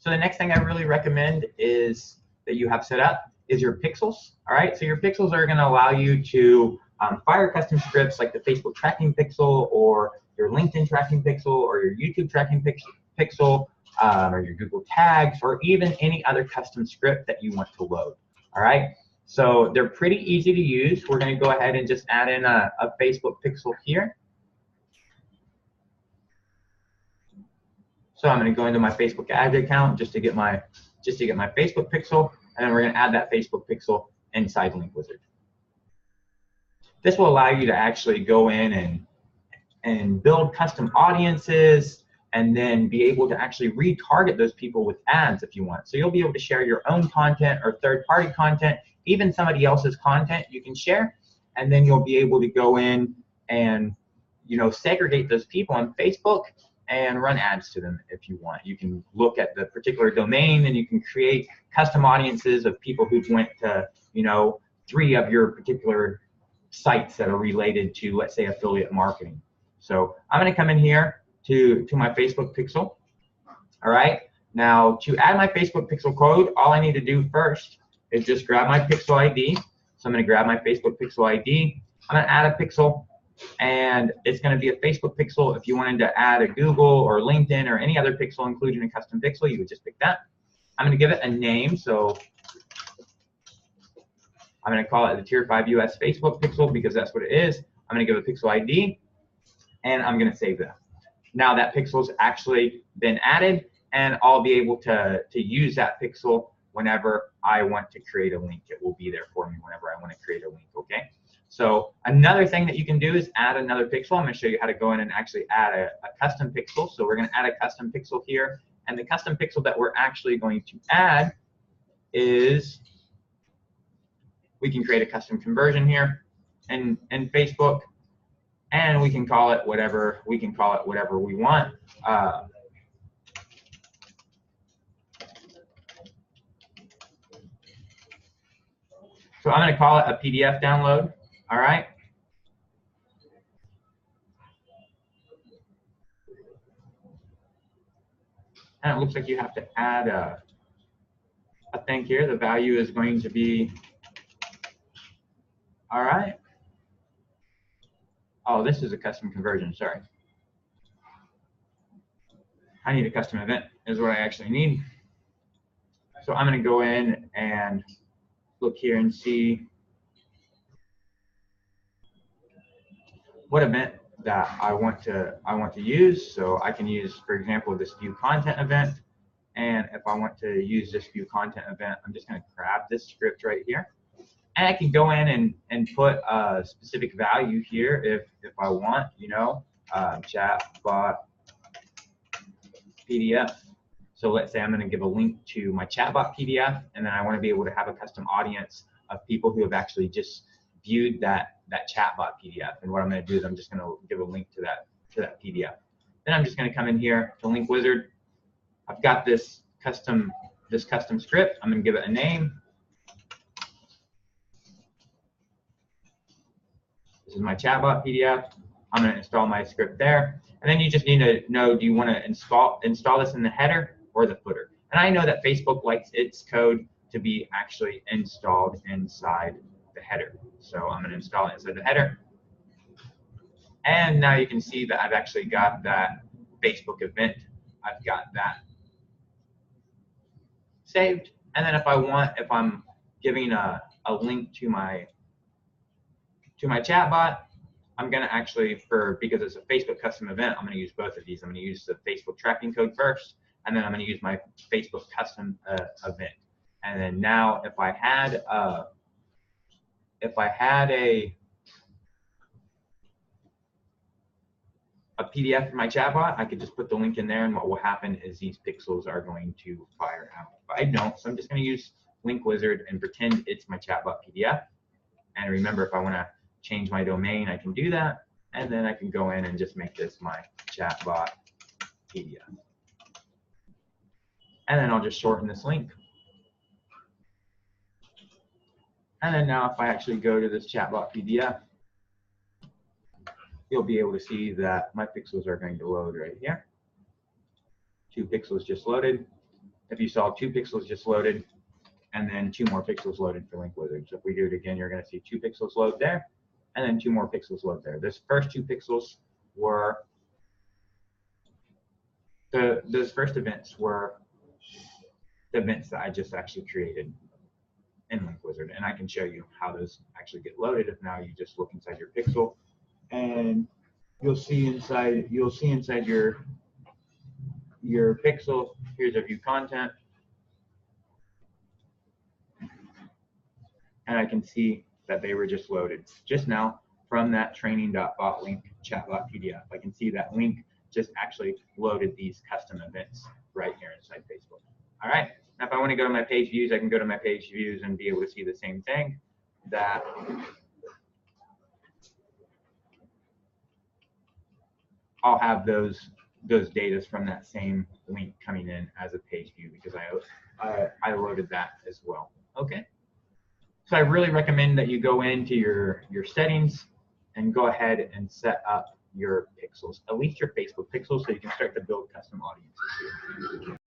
So the next thing I really recommend is that you have set up is your pixels. All right, so your pixels are going to allow you to fire custom scripts like the Facebook tracking pixel, or your LinkedIn tracking pixel, or your YouTube tracking pixel, or your Google tags, or even any other custom script that you want to load. All right, so they're pretty easy to use. We're going to go ahead and just add in a Facebook pixel here. So I'm going to go into my Facebook ad account just to get my Facebook pixel, and then we're going to add that Facebook pixel inside Link Wizard. This will allow you to actually go in and build custom audiences, and then be able to actually retarget those people with ads if you want. So you'll be able to share your own content or third-party content, even somebody else's content you can share, and then you'll be able to go in and segregate those people on Facebook and run ads to them if you want. You can look at the particular domain, and you can create custom audiences of people who've went to 3 of your particular sites that are related to, let's say, affiliate marketing. So I'm going to come in here to my Facebook pixel. All right, now to add my Facebook pixel code, all I need to do first is just grab my pixel ID. So I'm going to grab my Facebook pixel ID. I'm going to add a pixel, and it's going to be a Facebook pixel. If you wanted to add a Google or LinkedIn or any other pixel, including a custom pixel, you would just pick that. I'm going to give it a name, so I'm going to call it the Tier 5 US Facebook pixel because that's what it is. I'm going to give a pixel ID, and I'm going to save that. Now that pixel's actually been added, and I'll be able to use that pixel whenever I want to create a link. It will be there for me whenever I want to create a link, okay? So another thing that you can do is add another pixel. I'm going to show you how to go in and actually add a custom pixel. So we're going to add a custom pixel here. And the custom pixel that we're actually going to add is, we can create a custom conversion here in Facebook, and we can call it whatever we want. So I'm going to call it a PDF download. All right. And it looks like you have to add a thing here. The value is going to be, all right. Oh, this is a custom conversion, sorry. I need a custom event is what I actually need. So I'm going to go in and look here and see what event that I want to use. So I can use, for example, this view content event. And if I want to use this view content event, I'm just going to grab this script right here. And I can go in and put a specific value here if I want, chatbot PDF. So let's say I'm going to give a link to my chatbot PDF, and then I want to be able to have a custom audience of people who have actually just viewed that chatbot PDF. And what I'm going to do is I'm just going to give a link to that PDF. Then I'm just going to come in here to Link Wizard. I've got this custom script. I'm going to give it a name. This is my chatbot PDF. I'm going to install my script there. And then you just need to know, do you want to install this in the header or the footer? And I know that Facebook likes its code to be actually installed inside the header. So I'm going to install it inside the header. And now you can see that I've actually got that Facebook event. I've got that saved. And then if I'm giving a link to my chatbot, I'm going to actually, because it's a Facebook custom event, I'm going to use both of these. I'm going to use the Facebook tracking code first, and then I'm going to use my Facebook custom event. And then now, if I had a PDF for my chatbot, I could just put the link in there, and what will happen is these pixels are going to fire out. But I don't, so I'm just going to use Link Wizard and pretend it's my chatbot PDF. And remember, if I want to change my domain, I can do that, and then I can go in and just make this my chatbot PDF. And then I'll just shorten this link. And then now if I actually go to this chatbot PDF, you'll be able to see that my pixels are going to load right here. 2 pixels just loaded. if you saw 2 pixels just loaded, and then 2 more pixels loaded for Link Wizard. So if we do it again, you're going to see 2 pixels load there, and then 2 more pixels load there. This first 2 pixels were those first events were the events that I just actually created in Link Wizard, and I can show you how those actually get loaded. If now you just look inside your pixel, and you'll see inside your pixel. Here's a view content, and I can see that they were just loaded just now from that training.bot link chatbot PDF. I can see that link just actually loaded these custom events right here inside Facebook. All right, now if I want to go to my page views, I can go to my page views and be able to see the same thing, that I'll have those data from that same link coming in as a page view because I loaded that as well. Okay. So I really recommend that you go into your settings and go ahead and set up your pixels, at least your Facebook pixels, so you can start to build custom audiences here.